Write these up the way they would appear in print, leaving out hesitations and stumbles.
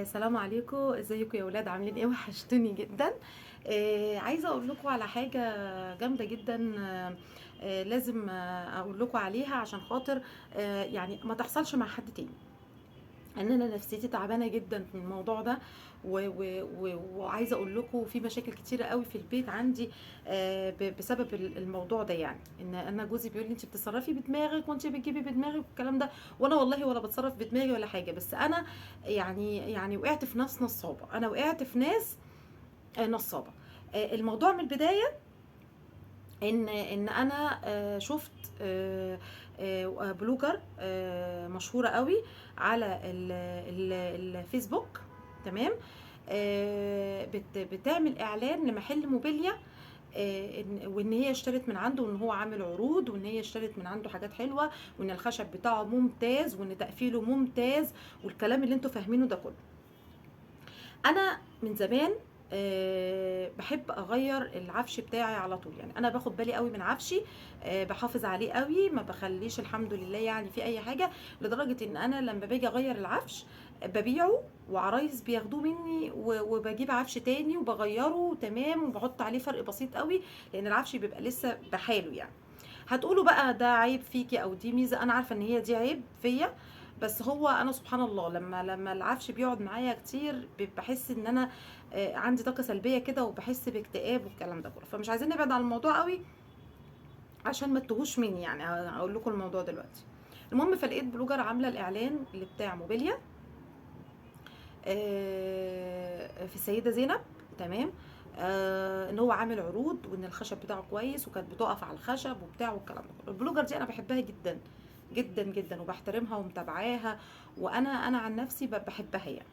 سلام عليكم، ازيكم يا ولاد؟ عاملين ايه؟ وحشتوني جدا. عايزه اقول لكم على حاجه جامده جدا. لازم اقول لكم عليها عشان خاطر يعني ما تحصلش مع حد تاني. ان انا نفسيتي تعبانه جدا في الموضوع ده، وعايزه اقول لكم في مشاكل كتيره قوي في البيت عندي بسبب الموضوع ده. يعني ان انا جوزي بيقول لي انت بتتصرفي بدماغك وانت بتجيبي بدماغك والكلام ده، وانا والله ولا بتصرف بدماغي ولا حاجه. بس انا يعني وقعت في ناس نصابه، انا وقعت في ناس نصابه. الموضوع من البدايه ان انا شفت بلوجر مشهوره قوي على الفيسبوك. تمام. بتعمل اعلان لمحل موبيليا، وان هي اشترت من عنده، وان هو عامل عروض، وان هي اشترت من عنده حاجات حلوه، وان الخشب بتاعه ممتاز، وان تقفيله ممتاز، والكلام اللي انتوا فاهمينه ده كله. انا من زمان بحب اغير العفش بتاعي على طول. يعني انا باخد بالي قوي من عفشي، بحافظ عليه قوي، ما بخليش الحمد لله يعني في اي حاجه. لدرجه ان انا لما باجي اغير العفش ببيعه، وعرايس بياخدوه مني، وبجيب عفش تاني وبغيره تمام، وبحط عليه فرق بسيط قوي، لان العفش بيبقى لسه بحاله يعني. هتقولوا بقى ده عيب فيكي او دي ميزه، انا عارفه ان هي دي عيب فيا. بس هو انا سبحان الله لما العفش بيقعد معايا كتير بحس ان انا عندي طاقه سلبيه كده، وبحس باكتئاب والكلام ده كله. فمش عايزين نبعد عن الموضوع قوي عشان ما تتوهوش مني. يعني هقول لكم الموضوع دلوقتي. المهم، فلقيت بلوجر عامله الاعلان اللي بتاع موبيليا في السيده زينب. تمام. ان هو عامل عروض، وان الخشب بتاعه كويس، وكانت بتقف على الخشب وبتاع والكلام ده كله. البلوجر دي انا بحبها جدا جدا جدا، وبحترمها ومتابعاها، وانا عن نفسي بحبها يعني.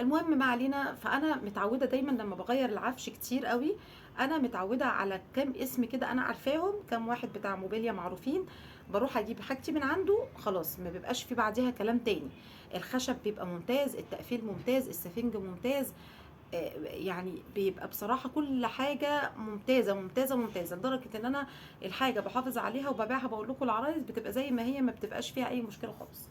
المهم ما علينا. فانا متعوده دايما لما بغير العفش كتير قوي، انا متعوده على كام اسم كده انا عارفاهم، كام واحد بتاع موبيليا معروفين، بروح اجيب حاجتي من عنده خلاص، ما بيبقاش في بعديها كلام تاني. الخشب بيبقى ممتاز، التقفيل ممتاز، السفنج ممتاز. يعني بيبقى بصراحة كل حاجة ممتازة ممتازة ممتازة، لدرجة ان انا الحاجة بحافظ عليها وببيعها. بقول لكم العرايس بتبقى زي ما هي، ما بتبقاش فيها اي مشكلة خالص.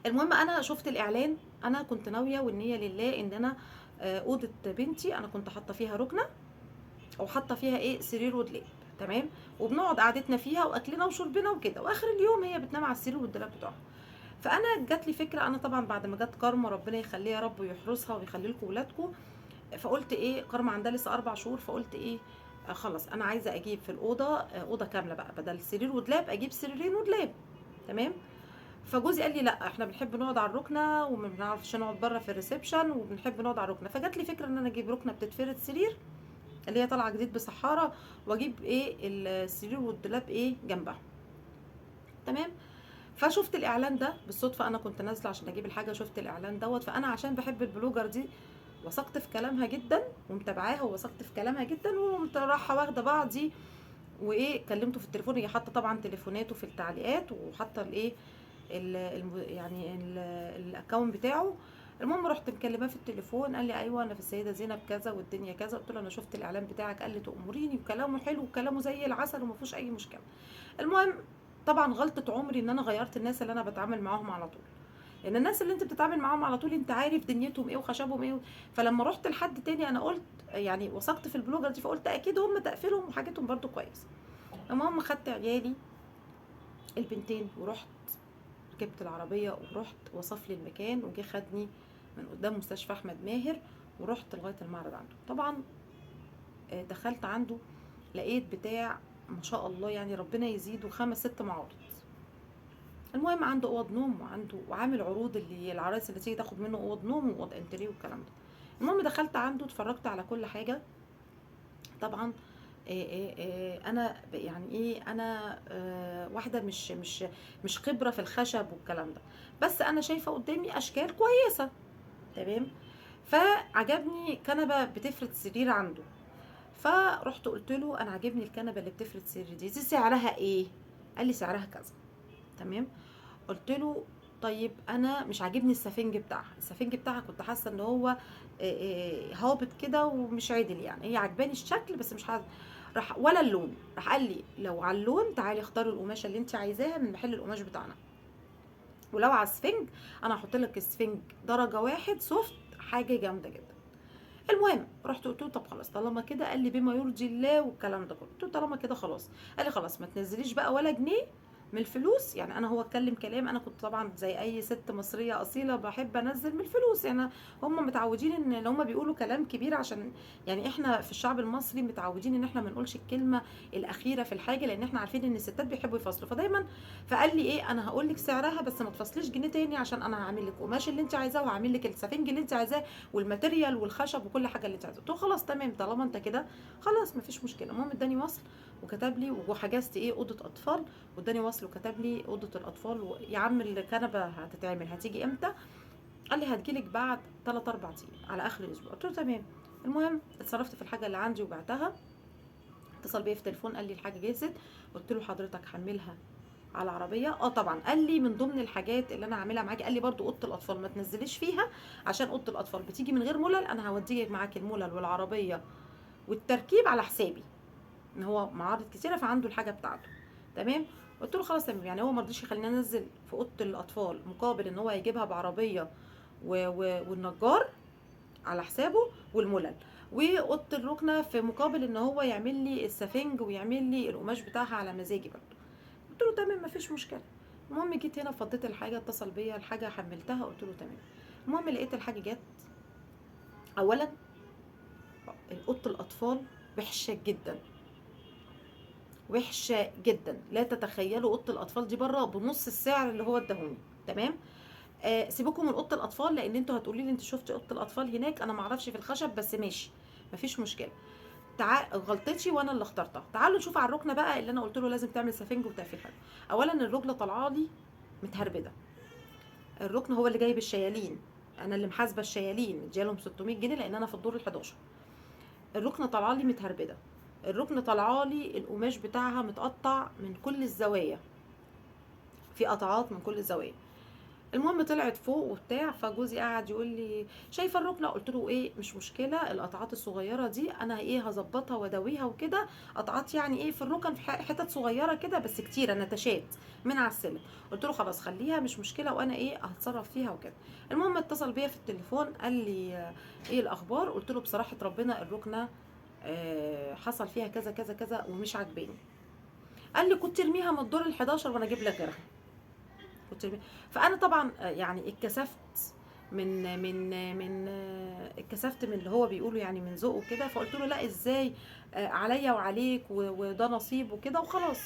المهم انا شفت الاعلان، انا كنت ناويه والنيه لله ان انا اوضه بنتي انا كنت حاطه فيها ركنه، او حاطه فيها ايه، سرير ودولاب. تمام. وبنقعد قعدتنا فيها واكلنا وشربنا وكده، واخر اليوم هي بتنام على السرير والدولاب بتاعها. فانا جات لي فكره، انا طبعا بعد ما جت كارما ربنا يخليها يا رب ويحرسها ويخلي لكم ولادكم، فقلت ايه، كارما عندها لسه 4 شهور، فقلت ايه، خلاص انا عايزه اجيب في الاوضه اوضه كامله بقى، بدل سرير ودولاب اجيب سريرين ودولاب. تمام. فجوزي قال لي لا، احنا بنحب نقعد على الركنه، وما بنعرفش نقعد بره في الريسبشن، وبنحب نقعد على الركنه. فجات لي فكره ان انا اجيب ركنه بتتفرد سرير، اللي هي طالعه جديد بصحاره، واجيب ايه السرير والدولاب ايه جنبها. تمام. فشفت الاعلان ده بالصدفه، انا كنت نازله عشان اجيب الحاجه، شفت الاعلان دوت. فانا عشان بحب البلوجر دي وثقت في كلامها جدا، ومتابعاها وثقت في كلامها جدا، وقمت رايحه واخده بعضي وايه، كلمته في التليفون. هي حاطه طبعا تليفوناته في التعليقات، وحاطه الايه يعني الاكونت بتاعه. المهم رحت مكلماه في التليفون، قال لي ايوه انا في السيده زينب كذا والدنيا كذا. قلت له انا شفت الاعلان بتاعك، قال لي تأمريني، وكلامه حلو وكلامه زي العسل وما فيهوش اي مشكله. المهم، طبعا غلطه عمري ان انا غيرت الناس اللي انا بتعامل معاهم على طول، لان الناس اللي انت بتتعامل معاهم على طول انت عارف دنيتهم ايه وخشبهم ايه. فلما رحت لحد تاني انا قلت يعني وثقت في البلوجر دي، فقلت اكيد هم تقفيلهم وحاجتهم برضو كويس. المهم خدت عيالي البنتين ورحت، ركبت العربيه ورحت، وصف لي المكان وجه خدني من قدام مستشفى احمد ماهر، ورحت لغايه المعرض عنده. طبعا دخلت عنده، لقيت بتاع ما شاء الله يعني ربنا يزيده 5 6 معارض. المهم عنده اوض نوم، وعامل عروض اللي العرايس اللي تيجي تاخد منه اوض نوم واوض انتريه والكلام ده. المهم دخلت عنده، اتفرجت على كل حاجه. طبعا انا يعني ايه، انا واحده مش خبره في الخشب والكلام ده، بس انا شايفه قدامي اشكال كويسه. تمام. فعجبني كنبه بتفرد سرير عنده، فرحت قلت له انا عاجبني الكنبه اللي بتفرد سرير دي سعرها ايه؟ قال لي سعرها كذا. تمام. قلت له طيب انا مش عاجبني السفنج بتاعها، السفنج بتاعها كنت حاسه ان هو هابط كده ومش عادل. يعني هي عجباني الشكل بس مش حاسه. راح ولا اللون، راح قال لي لو على اللون تعالي اختاري القماشه اللي انت عايزاها من محل القماش بتاعنا. ولو على السفنج انا هحط لك السفنج درجه واحد سوفت، حاجه جامده جدا. المهم رحت قلت له طب خلاص طالما كده، قال لي بما يرضي الله والكلام ده كله. قلت له طالما كده خلاص. قال لي خلاص ما تنزليش بقى ولا جنيه من الفلوس. يعني انا هو اتكلم كلام، انا كنت طبعا زي اي ست مصريه اصيله بحب انزل من الفلوس. يعني هم متعودين ان هم بيقولوا كلام كبير، عشان يعني احنا في الشعب المصري متعودين ان احنا ما نقولش الكلمه الاخيره في الحاجه، لان احنا عارفين ان الستات بيحبوا يفصلوا. فدايما فقال لي ايه، انا هقول لك سعرها بس ما تفصليش جنيه تاني، عشان انا هعمل لك قماش اللي انت عايزاه، وهعمل لك السفنج اللي انت عايزاه، والماتيريال والخشب وكل حاجه اللي انت عايزاها. قلت له خلاص تمام طالما انت كده خلاص مفيش مشكله. المهم اداني وصل وكتب لي، وحجزت ايه اوضه اطفال، واداني وصل وكتب لي اوضه الاطفال. يا عم الكنبه هتتعمل هتيجي امتى؟ قال لي هتجيلك بعد 3 4 ايام على اخر الاسبوع. قلت له تمام. المهم اتصرفت في الحاجه اللي عندي وبعتها. اتصل بيا في التليفون قال لي الحاجه جهزت. قلت له حضرتك حملها على العربيه. طبعا قال لي من ضمن الحاجات اللي انا هعملها معاكي، قال لي برضو اوضه الاطفال ما تنزليش فيها، عشان اوضه الاطفال بتيجي من غير ملل، انا هوديك معاكي الملل والعربيه والتركيب على حسابي، ان هو معارض كتيره فعنده الحاجه بتاعته. تمام. قلت له خلاص تمام. يعني هو ما رضيش يخليني انزل في اوضه الاطفال مقابل ان هو يجيبها بعربيه والنجار على حسابه والملل، واوضه الركنه في مقابل ان هو يعمل لي السفنج ويعمل لي القماش بتاعها على مزاجي برضه. قلت له تمام مفيش مشكله. المهم جيت هنا فضيت الحاجه، اتصل بيا الحاجه حملتها، قلت له تمام. المهم لقيت الحاجه جت. اولا اوضه الاطفال وحشه جدا، وحشه جدا، لا تتخيلوا اوضه الاطفال دي بره بنص السعر اللي هو اداهوني. تمام. سيبكم من اوضه الاطفال، لان انتوا هتقولي لي انت شفتي اوضه الاطفال هناك، انا ما اعرفش في الخشب بس ماشي مفيش مشكله. غلطتي وانا اللي اخترتها. تعالوا نشوف على الركنه بقى اللي انا قلت له لازم تعمل سفنج وتقفيل حلو. اولا الركنه طالعه لي متهربده. الركن هو اللي جايب الشيالين، انا اللي محاسبه الشيالين مديالهم 600 جنيه لان انا في الدور ال11. الركنه طالعه لي متهربده. الركنه طالعه لي القماش بتاعها متقطع من كل الزوايا، في قطعات من كل الزوايا. المهم طلعت فوق وبتاع، فجوزي قاعد يقول لي شايفه الركنه؟ قلت له ايه مش مشكله، القطعات الصغيره دي انا ايه هظبطها وادويها وكده. قطعات يعني ايه في الركن، في حتت صغيره كده بس كتيره نتشات من على السلم. قلت له خلاص خليها مش مشكله وانا ايه هتصرف فيها وكده. المهم اتصل بيا في التليفون قال لي ايه الاخبار؟ قلت له بصراحه ربنا الركنه حصل فيها كذا كذا كذا ومش عاجباني. قال لي كنت ارميها من الدور ال11 وانا اجيب لك غيرها. فانا طبعا يعني اتكسفت من اتكسفت من اللي هو بيقوله، يعني من ذوقه كده. فقلت له لا ازاي، عليا وعليك وده نصيب وكده وخلاص.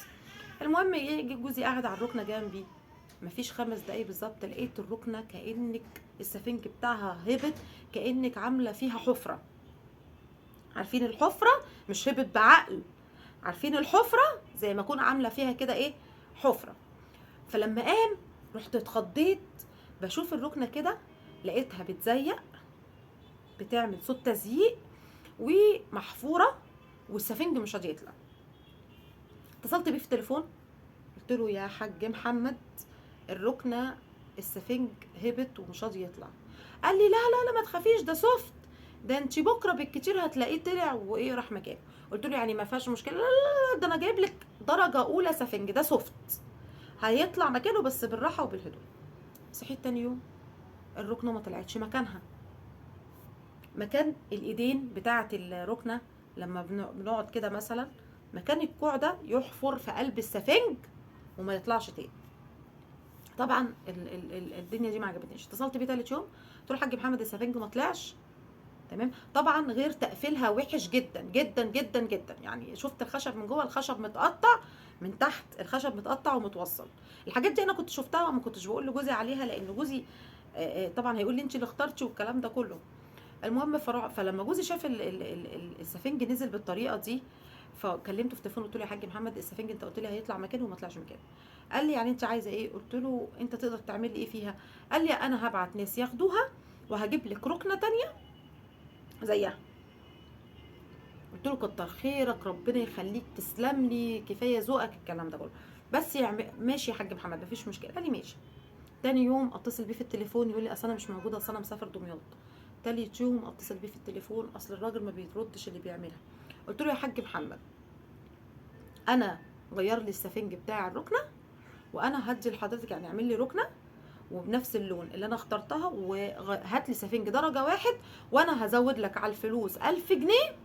المهم ايه، جوزي قاعد على الركنه جنبي، مفيش 5 دقايق بالظبط لقيت الركنه كانك السفنج بتاعها هبط، كانك عامله فيها حفره. عارفين الحفره؟ مش هبط بعقل، عارفين الحفره زي ما اكون عامله فيها كده ايه، حفره. فلما قام رحت اتخضيت، بشوف الركنه كده لقيتها بتزيق، بتعمل صوت تزييق ومحفوره، والسفنج مش راضي يطلع. اتصلت بيه في التليفون قلت له يا حاج محمد الركنه السفنج هبط ومش راضي يطلع. قال لي لا لا لا ما تخافيش ده سوفت، ده انت بكره بالكتير هتلاقيه طلع وايه راح مكانه. قلت له يعني ما فيهاش مشكله؟ لا لا لا ده انا جايب لك درجه اولى سفنج، ده سوفت هيطلع مكانه بس بالراحه وبالهدوء. صحيت تاني يوم الركنه ما طلعتش مكانها. مكان الايدين بتاعه الركنه لما بنقعد كده مثلا، مكان الكوع ده يحفر في قلب السفنج وما يطلعش تاني. طبعا الدنيا دي ما عجبتنيش. اتصلت بيه تالت يوم قلت له الحاج محمد السفنج ما طلعش. تمام. طبعا غير تقفيلها وحش جدا جدا جدا جدا، يعني شفت الخشب من جوه، الخشب متقطع من تحت، الخشب متقطع ومتوصل. الحاجات دي انا كنت شفتها وما كنتش بقول لجوزي عليها، لان جوزي طبعا هيقول لي انت اللي اخترتي والكلام ده كله. المهم فلما جوزي شاف السفنج نزل بالطريقه دي، فكلمته في التليفون قلت له يا حاج محمد السفنج انت قلت لي هيطلع مكانه وما طلعش مكانه. قال لي يعني انت عايزه ايه؟ قلت له انت تقدر تعمل لي ايه فيها؟ قال لي انا هبعت ناس ياخدوها وهجيب لك ركنه تانية زيها. قلت له كتر خيرك ربنا يخليك تسلم لي كفايه ذوقك الكلام ده كله، بس يعني ماشي يا حاج محمد مفيش مشكله. قال لي ماشي. تاني يوم اتصل بيه في التليفون يقول لي اصل انا مش موجوده، اصل انا مسافر دمياط. تالت يوم اتصل بيه في التليفون اصل الراجل ما بيردش اللي بيعملها. قلت له يا حاج محمد انا غير لي السفنج بتاع الركنه، وانا هدي لحضرتك يعني اعمل لي ركنه وبنفس اللون اللي انا اخترتها، وهات لي سفنج درجه واحد وانا هزود لك على الفلوس 1000 جنيه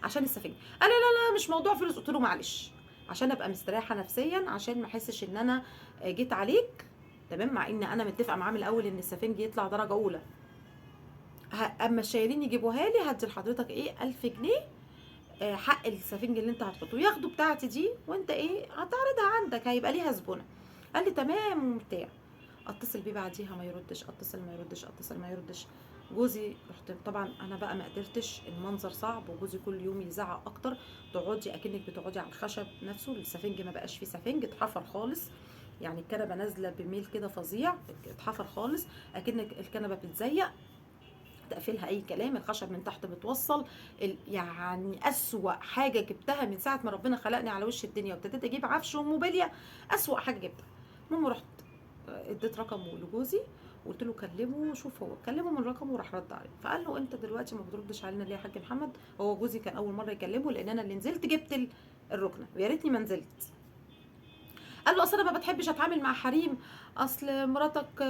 عشان السفنج. قال لي لا لا مش موضوع فلوس. قلت له معلش، عشان ابقى مستريحه نفسيا، عشان ما احسش ان انا جيت عليك، تمام، مع ان انا متفقه معاه من الاول ان السفنج يطلع درجه اولى. اما الشايلين يجيبوها لي هدي لحضرتك ايه 1000 جنيه، حق السفنج اللي انت هتحطه ياخدوا بتاعتي دي، وانت ايه هتعرضها عندك هيبقى ليها زبونه. قال لي تمام وبتاع. اتصل بيه بعديها ما يردش، اتصل ما يردش، اتصل ما يردش. جوزي رحت طبعا انا بقى ما قدرتش، المنظر صعب، وجوزي كل يوم يزعق اكتر. تقعدي اكنك بتقعدي على الخشب نفسه، السفنج ما بقاش فيه سفنج، اتحفر خالص، يعني الكنبه نازله بميل كده فظيع، اتحفر خالص، اكنك الكنبه بتزيق، تقفيلها اي كلام، الخشب من تحت بتوصل. يعني اسوأ حاجه جبتها من ساعه ما ربنا خلقني على وش الدنيا وابتديت اجيب عفش وموبيليا، اسوأ حاجه جبتها. المهم رحت اديت رقمه لجوزي وقلت له كلمه شوف، هو كلمه من رقمه وراح رد عليه. فقال له انت دلوقتي ما بتردش علينا ليه يا حاج محمد؟ هو جوزي كان اول مره يكلمه لان انا اللي نزلت جبت الركنه، ويا ريتني ما نزلت. قال له اصل انا ما بتحبش اتعامل مع حريم، اصل مراتك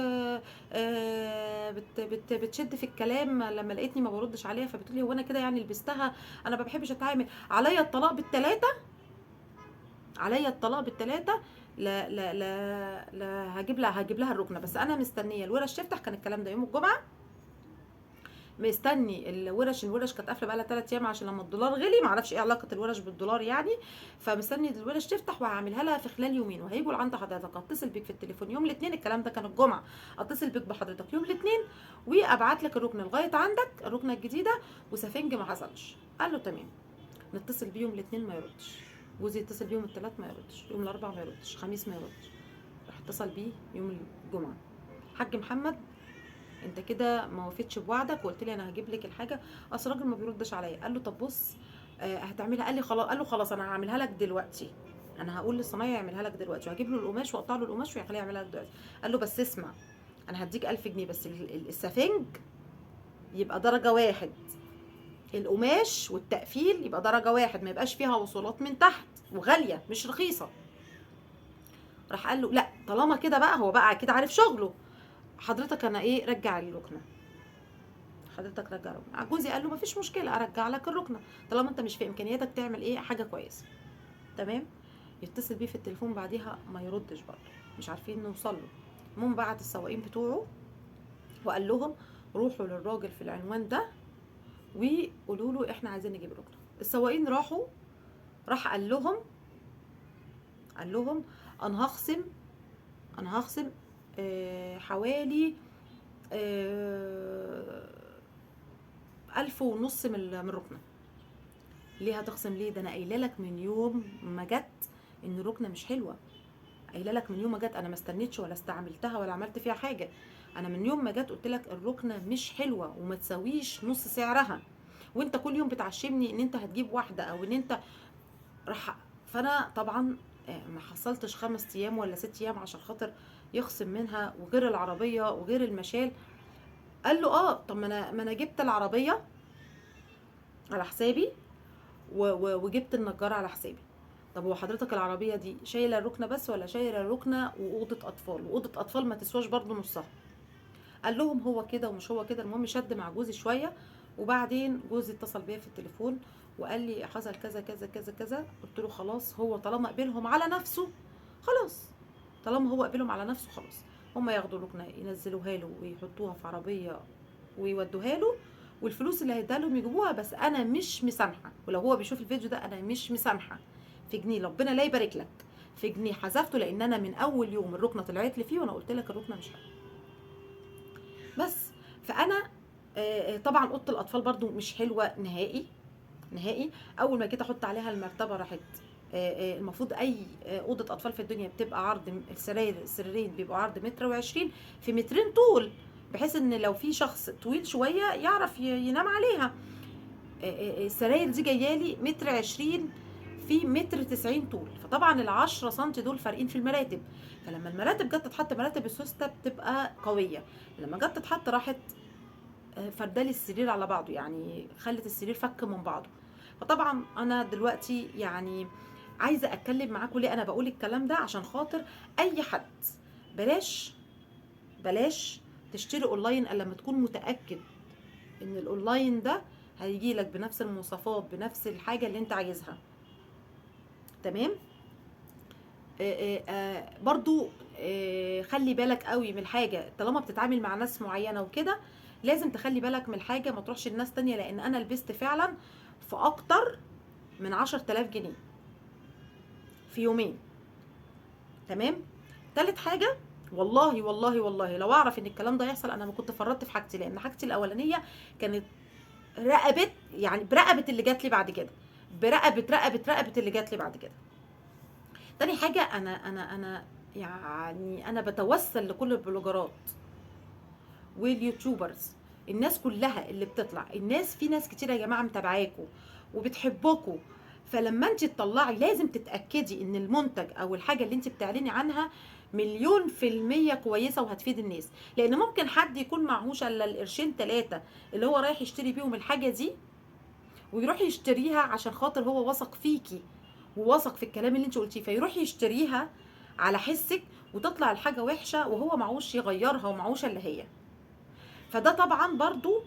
بتشد في الكلام، لما لقيتني ما بردش عليها فبتقولي هو انا كده يعني لبستها، انا ما بحبش اتعامل، عليا الطلاق بالثلاثه، عليا الطلاق بالثلاثه. لا لا لا لا هجيب لها الركنه، بس انا مستنيه الورش تفتح. كان الكلام ده يوم الجمعه، مستني الورش كانت قافله بقى لها 3 ايام عشان لما الدولار غلي، ما اعرفش ايه علاقه الورش بالدولار يعني، فمستني الورش تفتح وهعملها لها في خلال يومين وهيجوا لعند حضرتك. اتصل بيك في التليفون يوم الاثنين، الكلام ده كان الجمعه، اتصل بيك بحضرتك يوم الاثنين وابعت لك الركنه لغايه عندك، الركنه الجديده، وسفنج ما حصلش. قال له تمام. نتصل بيه يوم الاثنين ما يردش، جوزي يتصل بيه يوم الثلاث ما يردش، يوم الاربع ما يردش، خميس ما يردش، راح اتصل بيه يوم الجمعه. حاج محمد انت كده ما وفيتش بوعدك، وقلت لي انا هجيب لك الحاجه، اصل الراجل ما بيردش عليا. قال له طب بص هتعملها؟ قال لي خلاص. قال له خلاص انا هعملها لك دلوقتي، انا هقول للصنايعي يعملها لك دلوقتي، وهجيب له القماش واقطع له القماش ويخليه يعملها لك دلوقتي. قال له بس اسمع، انا هديك 1000 جنيه بس السفنج يبقى درجه واحد، القماش والتقفيل يبقى درجه واحد، ما يبقاش فيها وصولات من تحت، وغاليه مش رخيصه. راح قال له لا طالما كده بقى، هو بقى كده عارف شغله، حضرتك انا ايه رجع الركنه، حضرتك رجع ركنه. جوزي قال له مفيش مشكله ارجع لك الركنه طالما انت مش في امكانياتك تعمل ايه حاجه كويسه، تمام. يتصل بيه في التليفون بعديها ما يردش برضه، مش عارفين نوصل له. المهم بعت السواقين بتوعه وقال لهم روحوا للراجل في العنوان ده وقولوا له احنا عايزين نجيب ركنه. السواقين راحوا، راح قال لهم انا هخصم حوالي 1500 من الركنه. ليه هتخصم؟ ليه؟ ده انا قايله لك من يوم ما جت ان الركنه مش حلوه، قايله لك من يوم ما جت، انا ما استنيتش ولا استعملتها ولا عملت فيها حاجه، انا من يوم ما جت قلت لك الركنه مش حلوه وما تساويش نص سعرها، وانت كل يوم بتعشمني ان انت هتجيب واحده او ان انت راح. فانا طبعا ما حصلتش 5 ايام ولا 6 ايام عشان خاطر يخصم منها، وغير العربيه وغير المشال. قال له اه طب ما انا جبت العربيه على حسابي وجبت النجار على حسابي. طب هو حضرتك العربيه دي شايله الركنه بس ولا شايله الركنه واوضه اطفال؟ واوضه اطفال ما تسواش برضو نصها. قال لهم هو كده ومش هو كده. المهم شد مع جوزي شويه، وبعدين جوزي اتصل بيا في التليفون وقال لي حصل كذا كذا كذا كذا. قلت له خلاص، هو طالما قبلهم على نفسه خلاص، طالما هو قبلهم على نفسه خلاص، هم ياخدوا الركنه ينزلوها له ويحطوها في عربيه ويودوها له، والفلوس اللي هيديها لهم يجيبوها. بس انا مش مسامحه، ولو هو بيشوف الفيديو ده انا مش مسامحه في جنيه، ربنا لا يبارك لك في جنيه حذفته، لان انا من اول يوم الركنه طلعت لي فيه وانا قلت لك الركنه مش حلوه. بس فانا طبعا اوضه الاطفال برضو مش حلوه نهائي نهائي. اول ما جيت احط عليها المرتبه راحت المفروض اي اوضه اطفال في الدنيا بتبقى عرض السريرين بيبقوا عرض 1.20 متر في 2 متر طول، بحيث ان لو في شخص طويل شويه يعرف ينام عليها. السراير دي جايالي 1.20 متر في 1.90 متر طول، فطبعا ال10 سم دول فارقين في المراتب. فلما المراتب جت تتحط، مراتب السوسته بتبقى قويه، لما جت تتحط راحت فردالي السرير على بعضه، يعني خلت السرير فك من بعضه. فطبعا انا دلوقتي يعني عايزه اتكلم معاكم ليه انا بقول الكلام ده، عشان خاطر اي حد بلاش بلاش تشتري اونلاين الا لما تكون متاكد ان الاونلاين ده هيجي لك بنفس المواصفات بنفس الحاجه اللي انت عايزها. تمام. برضو خلي بالك قوي من الحاجه، طالما بتتعامل مع ناس معينه وكده لازم تخلي بالك من الحاجه، ما تروحش لناس تانية، لان انا لبست فعلا في اكتر من 10,000 جنيه في يومين. تمام. تالت حاجه، والله والله والله لو اعرف ان الكلام ده يحصل انا ما كنت فرطت في حاجتي، لان حاجتي الاولانيه كانت رقبت، يعني برقبه اللي جات لي بعد كده، برقبه اللي جات لي بعد كده. تاني حاجه، انا يعني انا بتوسل لكل البلوجرات واليوتيوبرز، الناس كلها اللي بتطلع، الناس في ناس كتير يا جماعه متابعاكوا وبتحبكوا، فلما انت تطلعي لازم تتاكدي ان المنتج او الحاجه اللي انت بتعلني عنها 1,000,000% كويسه وهتفيد الناس. لان ممكن حد يكون معهوش الا القرشين 3 اللي هو رايح يشتري بيهم الحاجه دي، ويروح يشتريها عشان خاطر هو واثق فيكي وواثق في الكلام اللي انت قلتيه، فيروح يشتريها على حسك وتطلع الحاجه وحشه وهو معهوش يغيرها ومعهوش الا هي. فده طبعا برضو،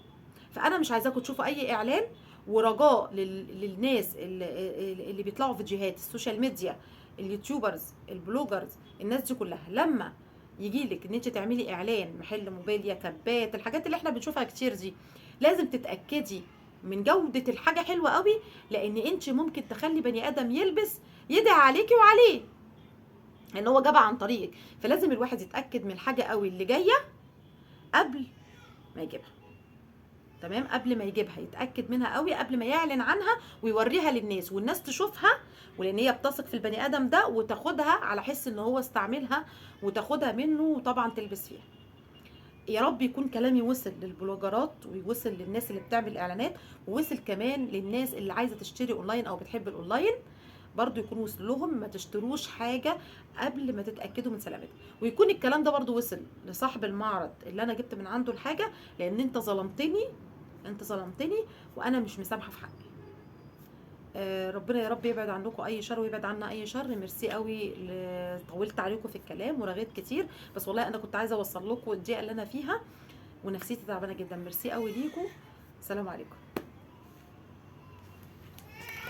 فانا مش عايزاكم تشوفوا اي اعلان، ورجاء للناس اللي بيطلعوا فيديوهات السوشيال ميديا، اليوتيوبرز، البلوجرز، الناس دي كلها لما يجي لك ان انت تعملي اعلان محل موبيليا، كبات، الحاجات اللي احنا بنشوفها كتير دي، لازم تتاكدي من جوده الحاجه حلوه قوي، لان انت ممكن تخلي بني ادم يلبس يدعي عليكي وعليه ان هو جابها عن طريقك. فلازم الواحد يتاكد من الحاجه قوي اللي جايه قبل ما يجيبها. تمام. قبل ما يجيبها يتاكد منها قوي قبل ما يعلن عنها ويوريها للناس، والناس تشوفها، ولان هي بتثق في البني ادم ده وتاخدها على حس ان هو استعملها وتاخدها منه وطبعا تلبس فيها. يا رب يكون كلامي وصل للبلوجرات ويوصل للناس اللي بتعمل اعلانات، ووصل كمان للناس اللي عايزه تشتري اونلاين او بتحب الاونلاين، برضو يكون وصل لهم ما تشتروش حاجه قبل ما تتاكدوا من سلامتها. ويكون الكلام ده برضو وصل لصاحب المعرض اللي انا جبت من عنده الحاجه، لان انت ظلمتني، انت ظلمتني وانا مش مسامحه في حقي. ربنا يا رب يبعد عنكم اي شر ويبعد عنا اي شر. ميرسي قوي، طولت عليكم في الكلام ورغيت كتير، بس والله انا كنت عايزه اوصل لكم الدقيقه اللي انا فيها ونفسيتي تعبانه جدا. ميرسي قوي ليكم، سلام عليكم.